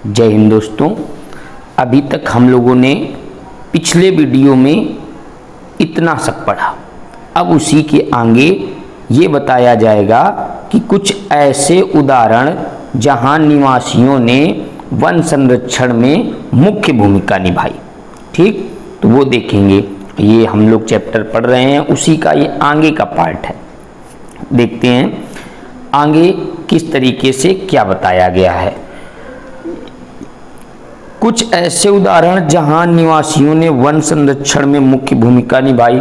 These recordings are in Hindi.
जय हिंद दोस्तों। अभी तक हम लोगों ने पिछले वीडियो में इतना सब पढ़ा। अब उसी के आगे ये बताया जाएगा कि कुछ ऐसे उदाहरण जहां निवासियों ने वन संरक्षण में मुख्य भूमिका निभाई। ठीक, तो वो देखेंगे। ये हम लोग चैप्टर पढ़ रहे हैं, उसी का ये आगे का पार्ट है। देखते हैं आगे किस तरीके से क्या बताया गया है। कुछ ऐसे उदाहरण जहां निवासियों ने वन संरक्षण में मुख्य भूमिका निभाई।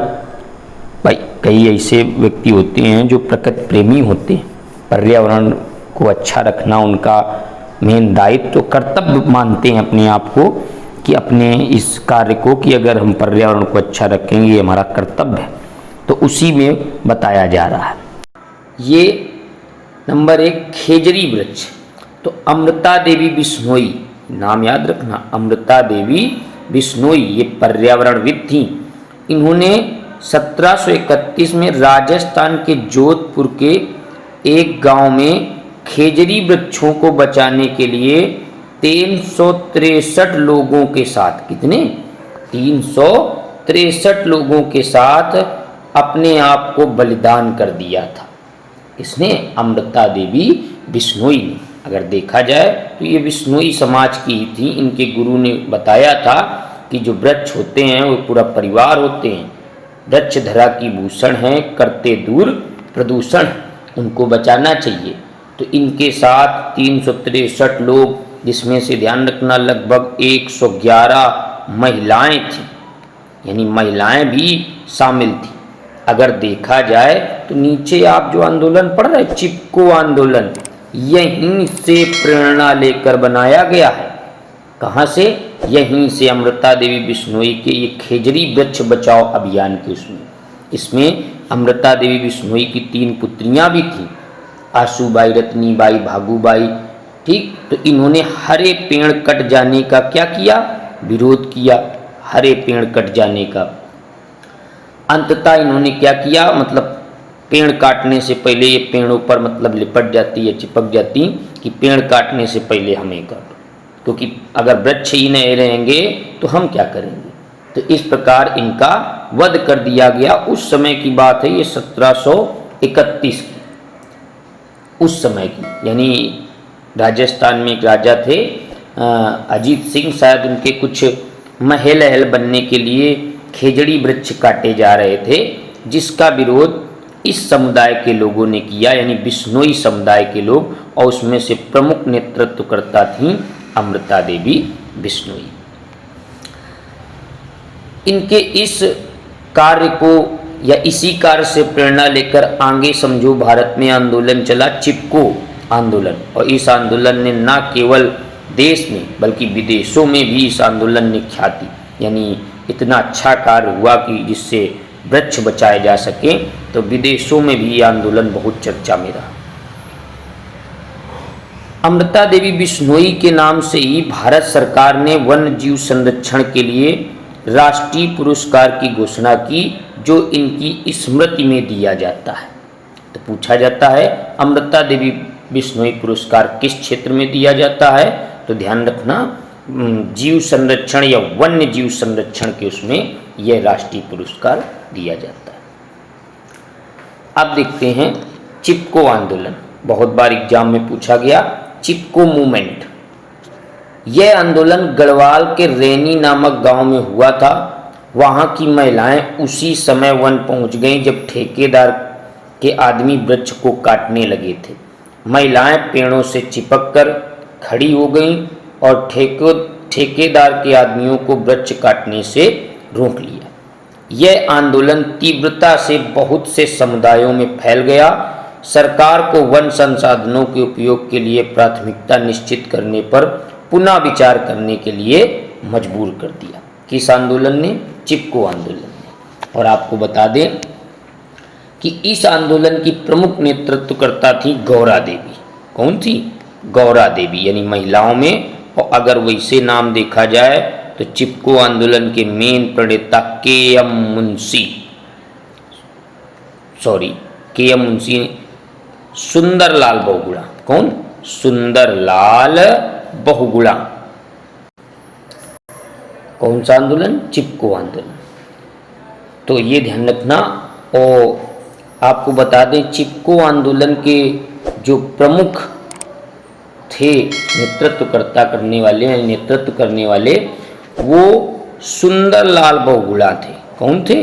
भाई, कई ऐसे व्यक्ति होते हैं जो प्रकृति प्रेमी होते हैं, पर्यावरण को अच्छा रखना उनका मेन दायित्व, कर्तव्य मानते हैं अपने आप को कि अपने इस कार्य को कि अगर हम पर्यावरण को अच्छा रखेंगे ये हमारा कर्तव्य है। तो उसी में बताया जा रहा है। ये नंबर 1 खेजरी वृक्ष। तो अमृता देवी बिश्नोई, नाम याद रखना, अमृता देवी बिश्नोई ये पर्यावरणविद थी। इन्होंने 1731 में राजस्थान के जोधपुर के एक गांव में खेजरी वृक्षों को बचाने के लिए 363 लोगों के साथ, कितने 363 लोगों के साथ अपने आप को बलिदान कर दिया था। इसने अमृता देवी बिश्नोई ने। अगर देखा जाए तो ये बिश्नोई समाज की ही थी। इनके गुरु ने बताया था कि जो वृक्ष होते हैं वो पूरा परिवार होते हैं। वृक्ष धरा की भूषण है, करते दूर प्रदूषण, उनको बचाना चाहिए। तो इनके साथ 363 लोग, जिसमें से ध्यान रखना लगभग 111 महिलाएं थी, यानी महिलाएं भी शामिल थी। अगर देखा जाए तो नीचे आप जो आंदोलन पढ़ रहे हैं, चिपको आंदोलन, यहीं से प्रेरणा लेकर बनाया गया है। कहाँ से? यहीं से, अमृता देवी बिश्नोई के ये खेजरी वृक्ष बचाओ अभियान के उसमें। इसमें अमृता देवी बिश्नोई की 3 पुत्रियां भी थीं, आशूबाई, रत्नीबाई, भागूबाई। ठीक, तो इन्होंने हरे पेड़ कट जाने का क्या किया? विरोध किया, हरे पेड़ कट जाने का। अंततः इन्होंने क्या किया, मतलब पेड़ काटने से पहले ये पेड़ों पर मतलब लिपट जाती है, चिपक जाती कि पेड़ काटने से पहले हमें काटो, क्योंकि अगर वृक्ष ही नहीं रहेंगे तो हम क्या करेंगे। तो इस प्रकार इनका वध कर दिया गया। उस समय की बात है ये 1731 की, उस समय की। यानी राजस्थान में एक राजा थे अजीत सिंह, शायद उनके कुछ महल अहल बनने के लिए खेजड़ी वृक्ष काटे जा रहे थे, जिसका विरोध इस समुदाय के लोगों ने किया, यानी बिश्नोई समुदाय के लोग। और उसमें से प्रमुख नेतृत्वकर्ता थीं अमृता देवी बिश्नोई। इनके इस कार्य को या इसी कार्य से प्रेरणा लेकर आगे समझो भारत में आंदोलन चला, चिपको आंदोलन। और इस आंदोलन ने न केवल देश में बल्कि विदेशों में भी इस आंदोलन ने ख्याति, यानी इतना अच्छा कार्य हुआ कि जिससे वृक्ष बचाए जा सके। तो विदेशों में भी ये आंदोलन बहुत चर्चा में रहा। अमृता देवी बिश्नोई के नाम से ही भारत सरकार ने वन्य जीव संरक्षण के लिए राष्ट्रीय पुरस्कार की घोषणा की, जो इनकी स्मृति में दिया जाता है। तो पूछा जाता है अमृता देवी बिश्नोई पुरस्कार किस क्षेत्र में दिया जाता है? तो ध्यान रखना, जीव संरक्षण या वन्य जीव संरक्षण के उसमें यह राष्ट्रीय पुरस्कार दिया जाता है। अब देखते हैं चिपको आंदोलन। बहुत बार एग्जाम में पूछा गया, चिपको मूवमेंट। यह आंदोलन गढ़वाल के रैनी नामक गांव में हुआ था। वहां की महिलाएं उसी समय वन पहुंच गईं जब ठेकेदार के आदमी वृक्ष को काटने लगे थे। महिलाएं पेड़ों से चिपककर खड़ी हो गईं और ठेकेदार के आदमियों को वृक्ष काटने से रोक लिया। यह आंदोलन तीव्रता से बहुत से समुदायों में फैल गया। सरकार को वन संसाधनों के उपयोग के लिए प्राथमिकता निश्चित करने पर पुनः विचार करने के लिए मजबूर कर दिया। किस आंदोलन ने? चिपको आंदोलन ने। और आपको बता दें कि इस आंदोलन की प्रमुख नेतृत्वकर्ता थी गौरा देवी। कौन थी? गौरा देवी, यानी महिलाओं में। और अगर वैसे नाम देखा जाए तो चिपको आंदोलन के मेन प्रणेता के.एम. मुंशी, सुंदरलाल बहुगुणा। कौन? सुंदरलाल बहुगुणा। कौन सा आंदोलन? चिपको आंदोलन। तो ये ध्यान रखना। और आपको बता दें, चिपको आंदोलन के जो प्रमुख थे नेतृत्व करने वाले वो सुंदरलाल बहुगुणा थे। कौन थे?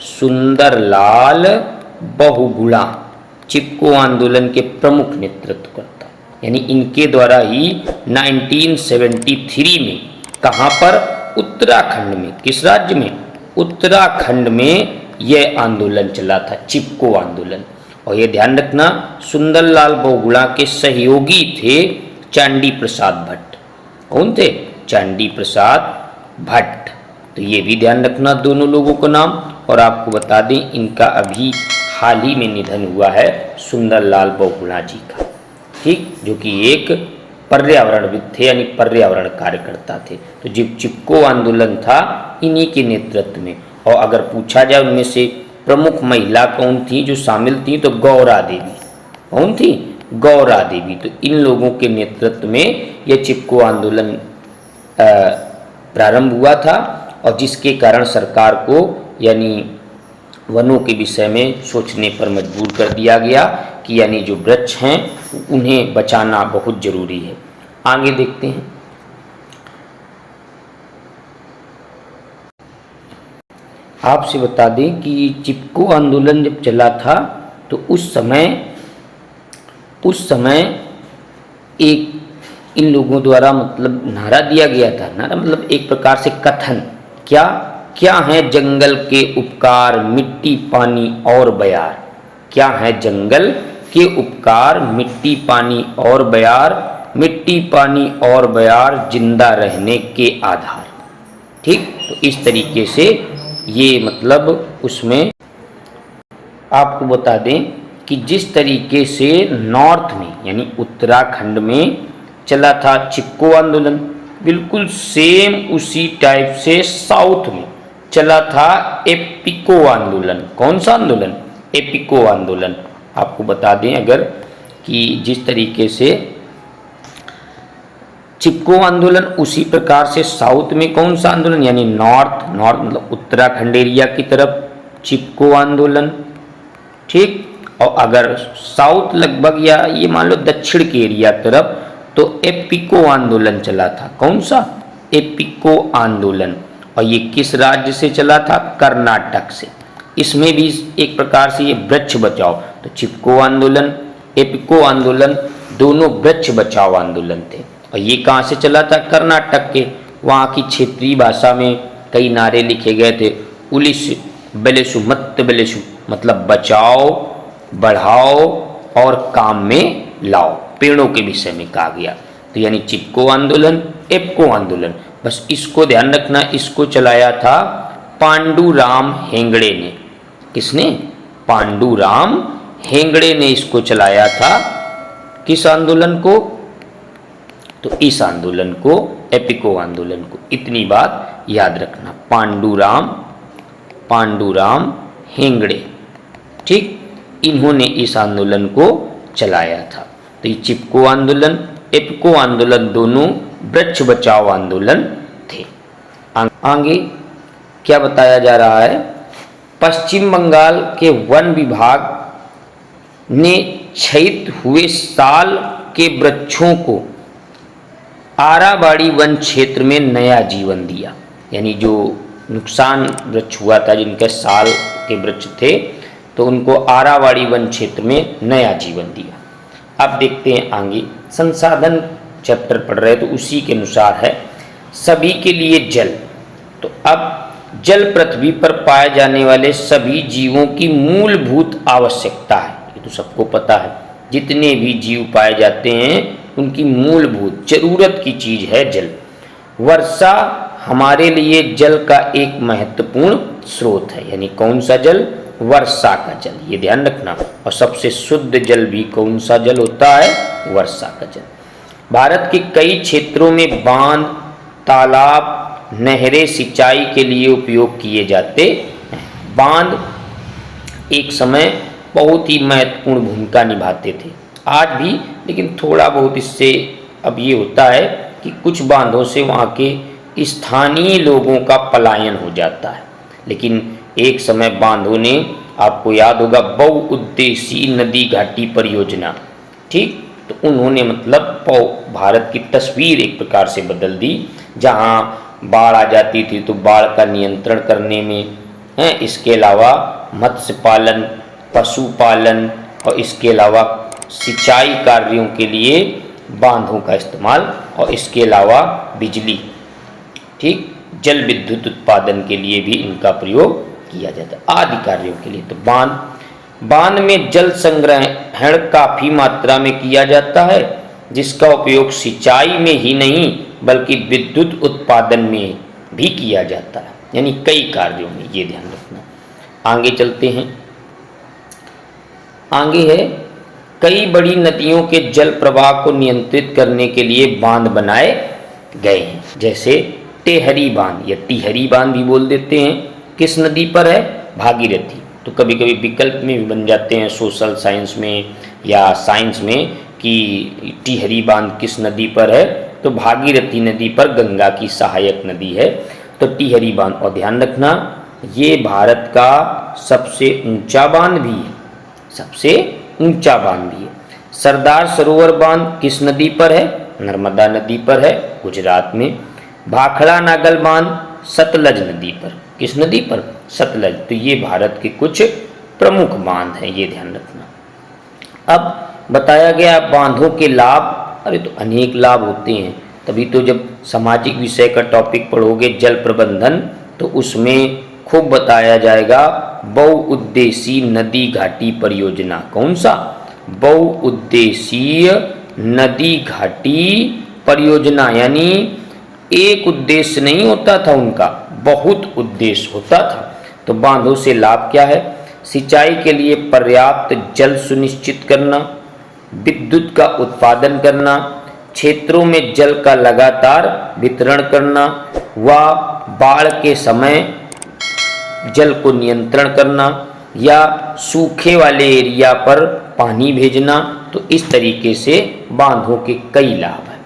सुंदरलाल बहुगुणा चिपको आंदोलन के प्रमुख नेतृत्वकर्ता। यानी इनके द्वारा ही 1973 में, कहाँ पर? उत्तराखंड में। किस राज्य में? उत्तराखंड में यह आंदोलन चला था, चिपको आंदोलन। और यह ध्यान रखना, सुंदरलाल बहुगुणा के सहयोगी थे चांडी प्रसाद भट्ट। कौन थे? चांडी प्रसाद भट्ट। तो ये भी ध्यान रखना दोनों लोगों का नाम। और आपको बता दें, इनका अभी हाल ही में निधन हुआ है सुंदरलाल बहुगुणा जी का, ठीक, जो कि एक पर्यावरणविद थे, यानी पर्यावरण कार्यकर्ता थे। तो जब चिपको आंदोलन था इन्हीं के नेतृत्व में। और अगर पूछा जाए उनमें से प्रमुख महिला कौन थी जो शामिल थी, तो गौरा देवी। कौन थी? गौरा देवी। तो इन लोगों के नेतृत्व में यह चिपको आंदोलन प्रारंभ हुआ था, और जिसके कारण सरकार को यानी वनों के विषय में सोचने पर मजबूर कर दिया गया कि यानी जो वृक्ष हैं उन्हें बचाना बहुत जरूरी है। आगे देखते हैं। आपसे बता दें कि चिपको आंदोलन जब चला था तो उस समय एक इन लोगों द्वारा मतलब नारा दिया गया था। नारा मतलब एक प्रकार से कथन। क्या क्या है जंगल के उपकार, मिट्टी पानी और बयार। क्या है जंगल के उपकार, मिट्टी पानी और बयार, मिट्टी पानी और बयार जिंदा रहने के आधार। ठीक, तो इस तरीके से ये मतलब उसमें आपको बता दें कि जिस तरीके से नॉर्थ में यानी उत्तराखंड में चला था चिपको आंदोलन, बिल्कुल सेम उसी टाइप से साउथ में चला था एपिको आंदोलन। कौन सा आंदोलन? एपिको आंदोलन। आपको बता दें अगर कि जिस तरीके से चिपको आंदोलन, उसी प्रकार से साउथ में कौन सा आंदोलन यानी नॉर्थ मतलब उत्तराखंड एरिया की तरफ चिपको आंदोलन। ठीक, और अगर साउथ लगभग या ये मान लो दक्षिण के एरिया तरफ तो एपिको आंदोलन चला था। कौन सा? एपिको आंदोलन। और ये किस राज्य से चला था? कर्नाटक से। इसमें भी एक प्रकार से ये वृक्ष बचाओ, तो चिपको आंदोलन, एपिको आंदोलन दोनों वृक्ष बचाओ आंदोलन थे। और ये कहाँ से चला था? कर्नाटक के। वहाँ की क्षेत्रीय भाषा में कई नारे लिखे गए थे। उलिस बलेसु मत बलेसु मतलब बचाओ, बढ़ाओ और काम में लाओ, पेड़ों के विषय में कहा गया। तो यानी चिपको आंदोलन, एपिको आंदोलन, बस इसको ध्यान रखना। इसको चलाया था पांडुराम हेगड़े ने। किसने? पांडुराम हेगड़े ने इसको चलाया था। किस आंदोलन को? तो इस आंदोलन को, एपिको आंदोलन को। इतनी बात याद रखना, पांडुराम हेगड़े। ठीक, इन्होंने इस आंदोलन को चलाया था। तो ये चिपको आंदोलन, एपिको आंदोलन दोनों वृक्ष बचाओ आंदोलन थे। आगे क्या बताया जा रहा है? पश्चिम बंगाल के वन विभाग ने क्षयित हुए साल के वृक्षों को आराबाड़ी वन क्षेत्र में नया जीवन दिया। यानी जो नुकसान वृक्ष हुआ था, जिनके साल के वृक्ष थे, तो उनको आराबाड़ी वन क्षेत्र में नया जीवन दिया। अब देखते हैं आगे, संसाधन चैप्टर पढ़ रहे तो उसी के अनुसार है सभी के लिए जल। तो अब जल पृथ्वी पर पाए जाने वाले सभी जीवों की मूलभूत आवश्यकता है। ये तो सबको पता है, जितने भी जीव पाए जाते हैं उनकी मूलभूत जरूरत की चीज है जल। वर्षा हमारे लिए जल का एक महत्वपूर्ण स्रोत है। यानी कौन सा जल? वर्षा का जल, ये ध्यान रखना। और सबसे शुद्ध जल भी कौन सा जल होता है? वर्षा का जल। भारत के कई क्षेत्रों में बांध, तालाब, नहरें सिंचाई के लिए उपयोग किए जाते हैं। बांध एक समय बहुत ही महत्वपूर्ण भूमिका निभाते थे, आज भी, लेकिन थोड़ा बहुत इससे अब ये होता है कि कुछ बांधों से वहाँ के स्थानीय लोगों का पलायन हो जाता है, लेकिन एक समय बांधों ने, आपको याद होगा, बहुउद्देशीय नदी घाटी परियोजना, ठीक, तो उन्होंने मतलब भारत की तस्वीर एक प्रकार से बदल दी। जहाँ बाढ़ आ जाती थी तो बाढ़ का नियंत्रण करने में है, इसके अलावा मत्स्य पालन, पशुपालन और इसके अलावा सिंचाई कार्यों के लिए बांधों का इस्तेमाल, और इसके अलावा बिजली, ठीक, जल विद्युत उत्पादन के लिए भी इनका प्रयोग किया जाता है आदि कार्यों के लिए। तो बांध में जल संग्रहण काफ़ी मात्रा में किया जाता है, जिसका उपयोग सिंचाई में ही नहीं बल्कि विद्युत उत्पादन में भी किया जाता है, यानी कई कार्यों में, ये ध्यान रखना। आगे चलते हैं। आगे है, कई बड़ी नदियों के जल प्रवाह को नियंत्रित करने के लिए बांध बनाए गए हैं, जैसे टेहरी बांध या टिहरी बांध भी बोल देते हैं। किस नदी पर है? भागीरथी। तो कभी कभी विकल्प में भी बन जाते हैं सोशल साइंस में या साइंस में कि टिहरी बांध किस नदी पर है, तो भागीरथी नदी पर, गंगा की सहायक नदी है, तो टिहरी बांध। और ध्यान रखना, ये भारत का सबसे ऊंचा बांध भी है, सबसे ऊंचा बांध भी है। सरदार सरोवर बांध किस नदी पर है? नर्मदा नदी पर है, गुजरात में। भाखड़ा नागल बांध सतलज नदी पर। किस नदी पर? सतलज। तो ये भारत के कुछ प्रमुख बांध हैं, ये ध्यान रखना। अब बताया गया बांधों के लाभ। अरे तो अनेक लाभ होते हैं, तभी तो जब सामाजिक विषय का टॉपिक पढ़ोगे जल प्रबंधन, तो उसमें खूब बताया जाएगा बहुउद्देशीय नदी घाटी परियोजना। कौन सा? बहुउद्देशीय नदी घाटी परियोजना, यानी एक उद्देश्य नहीं होता था उनका, बहुत उद्देश्य होता था। तो बांधों से लाभ क्या है? सिंचाई के लिए पर्याप्त जल सुनिश्चित करना, विद्युत का उत्पादन करना, क्षेत्रों में जल का लगातार वितरण करना, व बाढ़ के समय जल को नियंत्रण करना, या सूखे वाले एरिया पर पानी भेजना। तो इस तरीके से बांधों के कई लाभ हैं।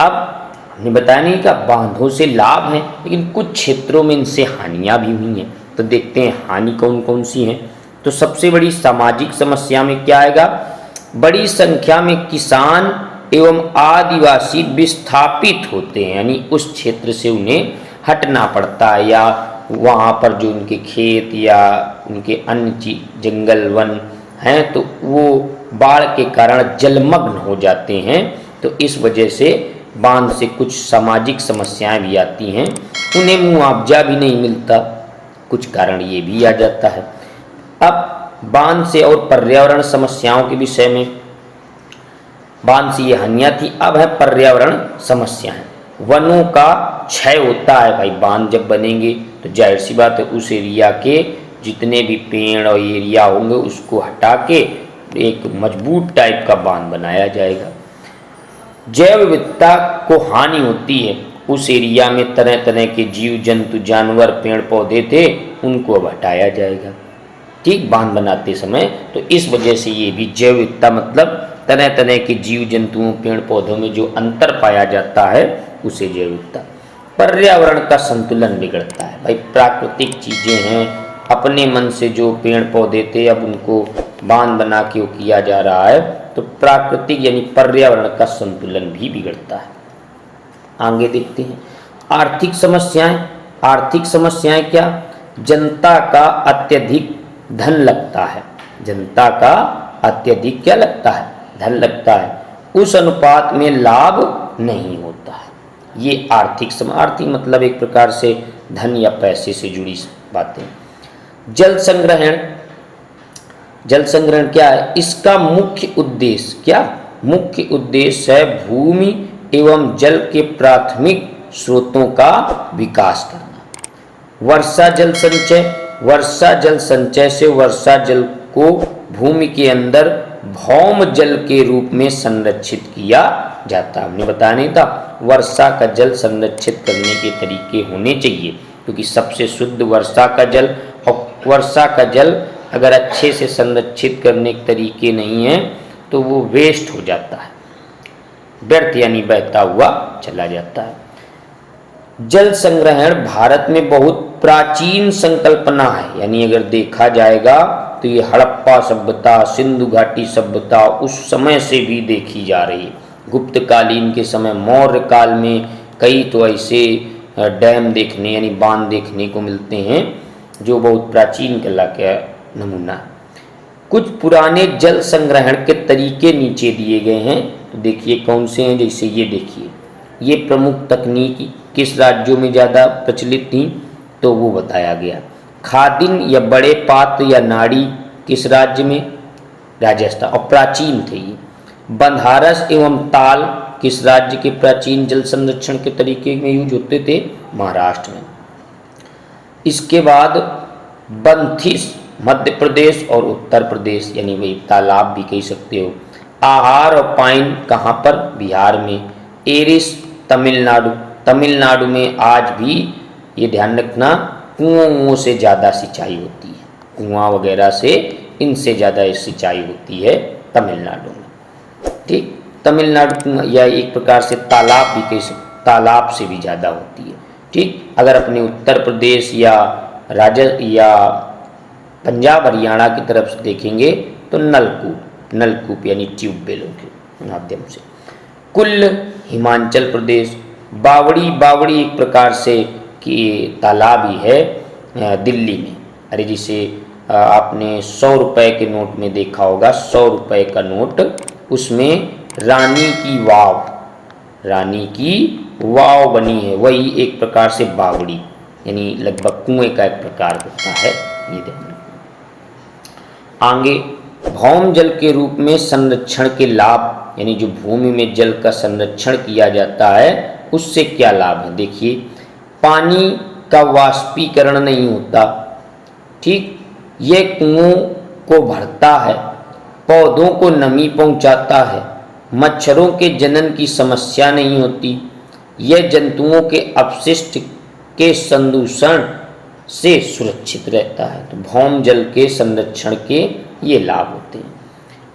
अब हमने बताया नहीं कि बांधों से लाभ हैं, लेकिन कुछ क्षेत्रों में इनसे हानियां भी हुई हैं। तो देखते हैं हानि कौन कौन सी हैं। तो सबसे बड़ी सामाजिक समस्या में क्या आएगा? बड़ी संख्या में किसान एवं आदिवासी विस्थापित होते हैं, यानी उस क्षेत्र से उन्हें हटना पड़ता है, या वहाँ पर जो उनके खेत या उनके अन्य चीज जंगल वन हैं, तो वो बाढ़ के कारण जलमग्न हो जाते हैं। तो इस वजह से बांध से कुछ सामाजिक समस्याएं भी आती हैं, उन्हें मुआवजा भी नहीं मिलता, कुछ कारण ये भी आ जाता है। अब बांध से और पर्यावरण समस्याओं के विषय में, बांध से ये हानियाँ थी, अब है पर्यावरण समस्याएं। वनों का क्षय होता है भाई, बांध जब बनेंगे तो जाहिर सी बात है उस एरिया के जितने भी पेड़ और एरिया होंगे उसको हटा के एक मजबूत टाइप का बांध बनाया जाएगा। जैव विविधता को हानि होती है, उस एरिया में तरह तरह के जीव जंतु जानवर पेड़ पौधे थे, उनको अब हटाया जाएगा, ठीक, बांध बनाते समय। तो इस वजह से ये भी जैव विविधता मतलब तरह तरह के जीव जंतुओं पेड़ पौधों में जो अंतर पाया जाता है उसे जैव विविधता। पर्यावरण का संतुलन बिगड़ता है भाई, प्राकृतिक चीज़ें हैं, अपने मन से जो पेड़ पौधे थे अब उनको बांध बना के किया जा रहा है, तो प्राकृतिक यानी पर्यावरण का संतुलन भी बिगड़ता है। आगे देखते हैं आर्थिक समस्याएं। आर्थिक समस्याएं क्या? जनता का अत्यधिक धन लगता है, जनता का अत्यधिक क्या लगता है? धन लगता है, उस अनुपात में लाभ नहीं होता है। ये आर्थिक मतलब एक प्रकार से धन या पैसे से जुड़ी बातें। जल संग्रहण। जल संग्रहण क्या है? इसका मुख्य उद्देश्य क्या? मुख्य उद्देश्य है भूमि एवं जल के प्राथमिक स्रोतों का विकास करना। वर्षा जल संचय। वर्षा जल संचय से वर्षा जल को भूमि के अंदर भौम जल के रूप में संरक्षित किया जाता है। हमने बताया नहीं था, वर्षा का जल संरक्षित करने के तरीके होने चाहिए, क्योंकि सबसे शुद्ध वर्षा का जल, और वर्षा का जल अगर अच्छे से संरक्षित करने के तरीके नहीं हैं तो वो वेस्ट हो जाता है। व्यर्थ यानी बहता हुआ चला जाता है। जल संग्रहण भारत में बहुत प्राचीन संकल्पना है, यानी अगर देखा जाएगा तो ये हड़प्पा सभ्यता, सिंधु घाटी सभ्यता उस समय से भी देखी जा रही है। गुप्त कालीन के समय, मौर्य काल में कई तो ऐसे डैम देखने यानी बांध देखने को मिलते हैं जो बहुत प्राचीन कला का नमूना है। कुछ पुराने जल संग्रहण के तरीके नीचे दिए गए हैं, तो देखिए कौन से हैं। जैसे ये देखिए, ये प्रमुख तकनीक किस राज्यों में ज़्यादा प्रचलित थी तो वो बताया गया। खादिन या बड़े पात्र या नाड़ी किस राज्य में? राजस्थान, और प्राचीन थे ये। बंधारस एवं ताल किस राज्य के प्राचीन जल संरक्षण के तरीके में यूज होते थे? महाराष्ट्र में। इसके बाद बंथिस मध्य प्रदेश और उत्तर प्रदेश, यानी वही तालाब भी कह सकते हो। आहार और पाइन कहाँ पर? बिहार में। एरिस तमिलनाडु, तमिलनाडु में आज भी ये ध्यान रखना कुओं से ज़्यादा सिंचाई होती है, कुआं वगैरह से इनसे ज़्यादा सिंचाई होती है तमिलनाडु में। ठीक, तमिलनाडु या एक प्रकार से तालाब भी कह सकते, तालाब से भी ज़्यादा होती है। ठीक, अगर अपने उत्तर प्रदेश या पंजाब हरियाणा की तरफ से देखेंगे तो नलकूप यानी ट्यूबवेलों के माध्यम से। कुल्ल हिमाचल प्रदेश। बावड़ी एक प्रकार से कि तालाब ही है दिल्ली में। अरे जिसे आपने 100 रुपये के नोट में देखा होगा, 100 रुपये का नोट, उसमें रानी की वाव बनी है, वही एक प्रकार से बावड़ी यानी लगभग कुएं का एक प्रकार होता है, ये ध्यान। आगे भौम जल के रूप में संरक्षण के लाभ, यानी जो भूमि में जल का संरक्षण किया जाता है उससे क्या लाभ है? देखिए, पानी का वाष्पीकरण नहीं होता। ठीक, यह कुओं को भरता है, पौधों को नमी पहुंचाता है, मच्छरों के जनन की समस्या नहीं होती, यह जंतुओं के अपशिष्ट के संदूषण से सुरक्षित रहता है। तो भौम जल के संरक्षण के ये लाभ होते हैं।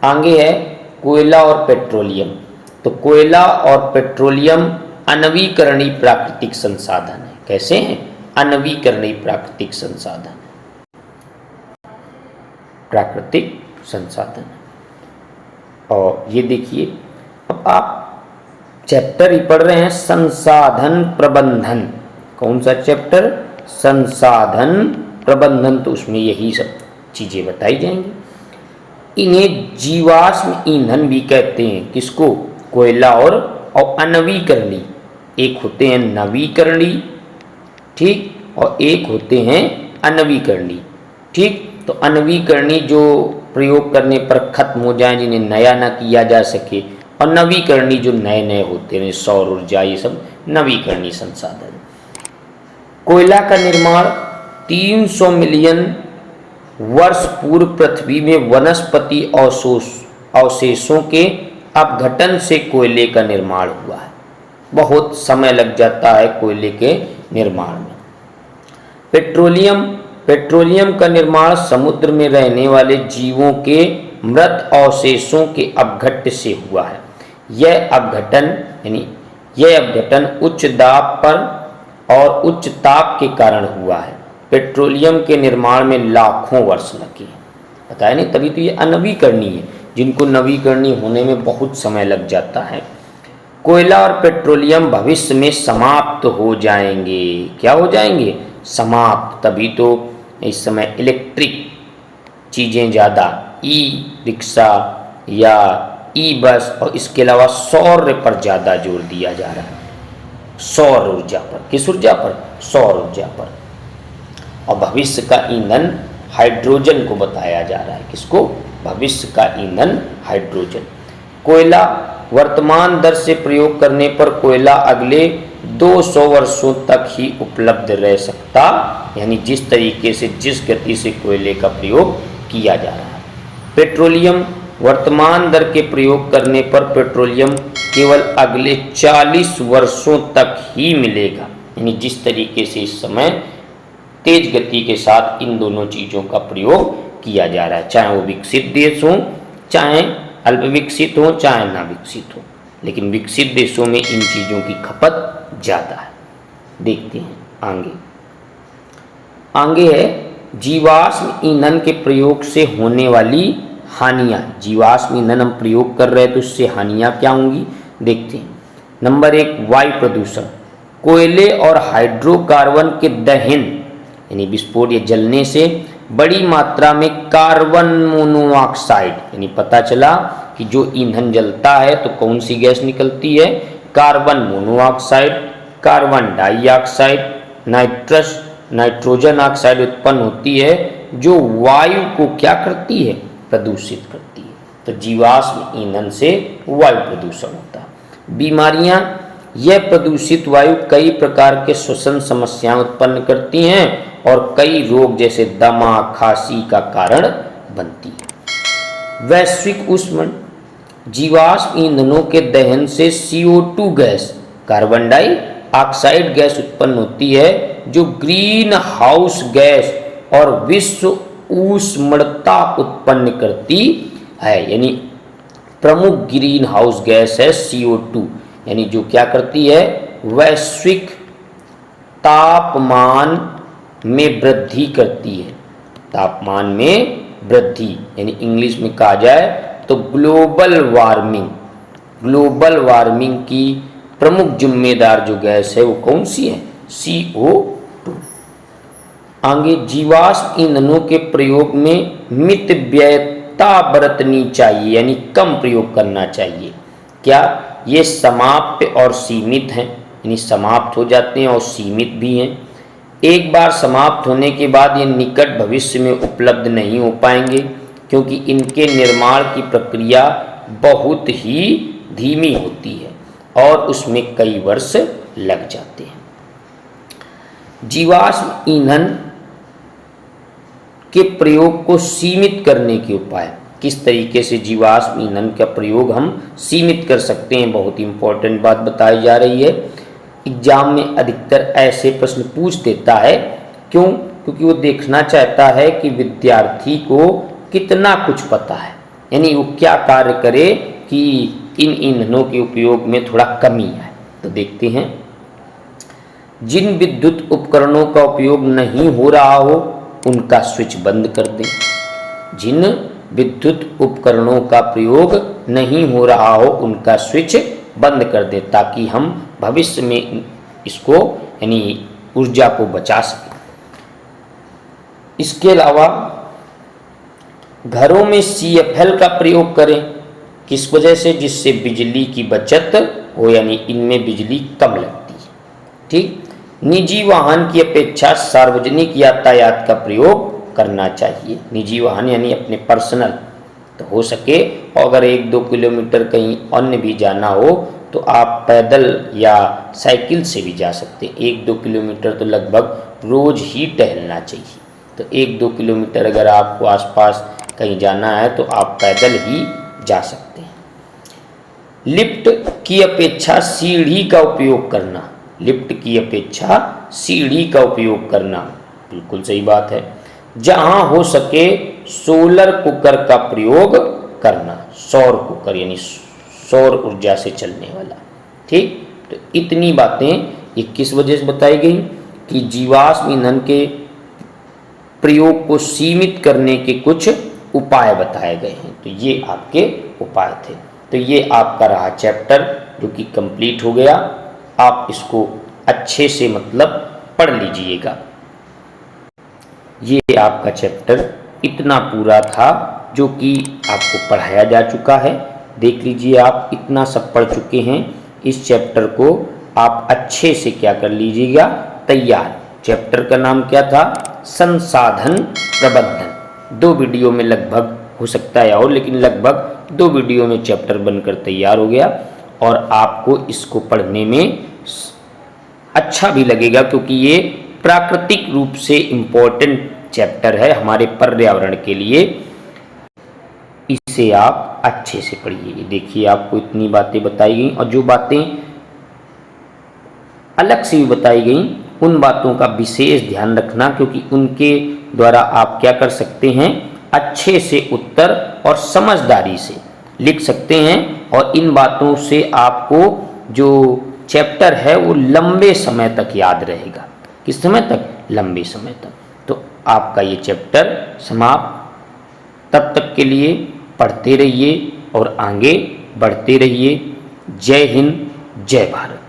आगे है कोयला और पेट्रोलियम। तो कोयला और पेट्रोलियम अनवीकरणीय प्राकृतिक संसाधन है। कैसे हैं? अनवीकरणीय प्राकृतिक संसाधन। और ये देखिए, अब आप चैप्टर ही पढ़ रहे हैं संसाधन प्रबंधन। कौन सा चैप्टर? संसाधन प्रबंधन। तो उसमें यही सब चीज़ें बताई जाएंगी। इन्हें जीवाश्म ईंधन भी कहते हैं। किसको? कोयला और अनवीकरणीय। एक होते हैं नवीकरणीय, ठीक, और एक होते हैं अनवीकरणीय। ठीक, तो अनवीकरणीय जो प्रयोग करने पर खत्म हो जाए, जिन्हें नया ना किया जा सके, और नवीकरणीय जो नए होते हैं, सौर ऊर्जा, ये सब नवीकरणीय संसाधन। कोयला का निर्माण 300 मिलियन वर्ष पूर्व पृथ्वी में वनस्पति अवशेषों के अपघटन से कोयले का निर्माण हुआ है। बहुत समय लग जाता है कोयले के निर्माण में। पेट्रोलियम का निर्माण समुद्र में रहने वाले जीवों के मृत अवशेषों के अपघट्य से हुआ है। यह अपघटन उच्च दाब पर और उच्च ताप के कारण हुआ है। पेट्रोलियम के निर्माण में लाखों वर्ष लगे हैं। पता है नहीं, तभी तो ये अनवीकरणीय है, जिनको नवीकरणीय होने में बहुत समय लग जाता है। कोयला और पेट्रोलियम भविष्य में समाप्त हो जाएंगे। क्या हो जाएंगे? समाप्त। तभी तो इस समय इलेक्ट्रिक चीज़ें ज़्यादा, ई रिक्शा या ई बस, और इसके अलावा सौर पर ज़्यादा जोर दिया जा रहा है। सौर ऊर्जा पर। किस ऊर्जा पर? सौर ऊर्जा पर। और भविष्य का ईंधन हाइड्रोजन को बताया जा रहा है। किसको? भविष्य का ईंधन हाइड्रोजन। कोयला वर्तमान दर से प्रयोग करने पर कोयला अगले 200 वर्षों तक ही उपलब्ध रह सकता, यानी जिस तरीके से, जिस गति से कोयले का प्रयोग किया जा रहा है। पेट्रोलियम वर्तमान दर के प्रयोग करने पर पेट्रोलियम केवल अगले 40 वर्षों तक ही मिलेगा, यानी जिस तरीके से इस समय तेज गति के साथ इन दोनों चीज़ों का प्रयोग किया जा रहा है, चाहे वो विकसित देश हो, चाहे अल्प विकसित हो, चाहे ना विकसित हो, लेकिन विकसित देशों में इन चीज़ों की खपत ज़्यादा है। देखते हैं आगे। आगे है जीवाश्म ईंधन के प्रयोग से होने वाली हानियाँ। जीवाश्म ईंधन हम प्रयोग कर रहे हैं तो इससे हानियाँ क्या होंगी, देखते हैं। नंबर 1, वायु प्रदूषण। कोयले और हाइड्रोकार्बन के दहन यानी विस्फोट या जलने से बड़ी मात्रा में कार्बन मोनोऑक्साइड, यानी पता चला कि जो ईंधन जलता है तो कौन सी गैस निकलती है, carbon monoxide, carbon dioxide, nitrogen oxide उत्पन्न होती है, जो वायु को क्या करती है, प्रदूषित करती है। तो जीवाश्म ईंधन से वायु प्रदूषण होता है। बीमारियां, यह प्रदूषित वायु कई प्रकार के श्वसन समस्याएं उत्पन्न करती हैं और कई रोग जैसे दमा, खांसी का कारण बनती है। वैश्विक ऊष्मन, जीवाश्म ईंधनों के दहन से CO2 gas, carbon dioxide gas उत्पन्न होती है, जो ग्रीन हाउस गैस और विश्व ऊष्मता उत्पन्न करती है। यानी प्रमुख ग्रीन हाउस गैस है CO2, यानी जो क्या करती है, वैश्विक तापमान में वृद्धि करती है। तापमान में वृद्धि यानी इंग्लिश में कहा जाए तो ग्लोबल वार्मिंग। ग्लोबल वार्मिंग की प्रमुख जिम्मेदार जो गैस है वो कौन सी है, CO2। आगे, जीवाश्म ईंधनों के प्रयोग में मितव्ययता बरतनी चाहिए, यानी कम प्रयोग करना चाहिए। क्या ये समाप्त और सीमित हैं, यानी समाप्त हो जाते हैं और सीमित भी हैं। एक बार समाप्त होने के बाद ये निकट भविष्य में उपलब्ध नहीं हो पाएंगे, क्योंकि इनके निर्माण की प्रक्रिया बहुत ही धीमी होती है और उसमें कई वर्ष लग जाते हैं। जीवाश्म ईंधन के प्रयोग को सीमित करने के उपाय, किस तरीके से जीवाश्म ईंधन का प्रयोग हम सीमित कर सकते हैं, बहुत इंपॉर्टेंट बात बताई जा रही है। एग्जाम में अधिकतर ऐसे प्रश्न पूछ देता है, क्यों, क्योंकि वो देखना चाहता है कि विद्यार्थी को कितना कुछ पता है, यानी वो क्या कार्य करे कि इन ईंधनों के उपयोग में थोड़ा कमी आए। तो देखते हैं, जिन विद्युत उपकरणों का उपयोग नहीं हो रहा हो उनका स्विच बंद कर दें। जिन विद्युत उपकरणों का प्रयोग नहीं हो रहा हो उनका स्विच बंद कर दें, ताकि हम भविष्य में इसको यानी ऊर्जा को बचा सकें। इसके अलावा घरों में CFL का प्रयोग करें, किस वजह से, जिससे बिजली की बचत हो, यानी इनमें बिजली कम लगती है। ठीक। निजी वाहन की अपेक्षा सार्वजनिक यातायात का प्रयोग करना चाहिए। निजी वाहन यानी अपने पर्सनल, तो हो सके अगर 1-2 किलोमीटर कहीं अन्य भी जाना हो तो आप पैदल या साइकिल से भी जा सकते हैं। 1-2 किलोमीटर तो लगभग रोज ही टहलना चाहिए। तो 1-2 किलोमीटर अगर आपको आसपास कहीं जाना है तो आप पैदल ही जा सकते हैं। लिफ्ट की अपेक्षा सीढ़ी का उपयोग करना, लिफ्ट की अपेक्षा सीढ़ी का उपयोग करना बिल्कुल सही बात है। जहां हो सके सोलर कुकर का प्रयोग करना, सौर कुकर यानी सौर ऊर्जा से चलने वाला। ठीक। तो इतनी बातें ये किस वजह से बताई गई कि जीवाश्म ईंधन के प्रयोग को सीमित करने के कुछ उपाय बताए गए हैं। तो ये आपके उपाय थे। तो ये आपका रहा चैप्टर जो कि कंप्लीट हो गया। आप इसको अच्छे से मतलब पढ़ लीजिएगा। ये आपका चैप्टर इतना पूरा था जो कि आपको पढ़ाया जा चुका है। देख लीजिए, आप इतना सब पढ़ चुके हैं। इस चैप्टर को आप अच्छे से क्या कर लीजिएगा, तैयार। चैप्टर का नाम क्या था, संसाधन प्रबंधन। 2 वीडियो में लगभग हो सकता है और, लेकिन लगभग 2 वीडियो में चैप्टर बनकर तैयार हो गया और आपको इसको पढ़ने में अच्छा भी लगेगा, क्योंकि ये प्राकृतिक रूप से इम्पोर्टेंट चैप्टर है हमारे पर्यावरण के लिए। इसे आप अच्छे से पढ़िए। देखिए, आपको इतनी बातें बताई गई और जो बातें अलग से भी बताई गई उन बातों का विशेष ध्यान रखना, क्योंकि उनके द्वारा आप क्या कर सकते हैं, अच्छे से उत्तर और समझदारी से लिख सकते हैं और इन बातों से आपको जो चैप्टर है वो लंबे समय तक याद रहेगा। किस समय तक? लंबे समय तक। तो आपका ये चैप्टर समाप्त। तब तक के लिए पढ़ते रहिए और आगे बढ़ते रहिए। जय हिंद, जय भारत।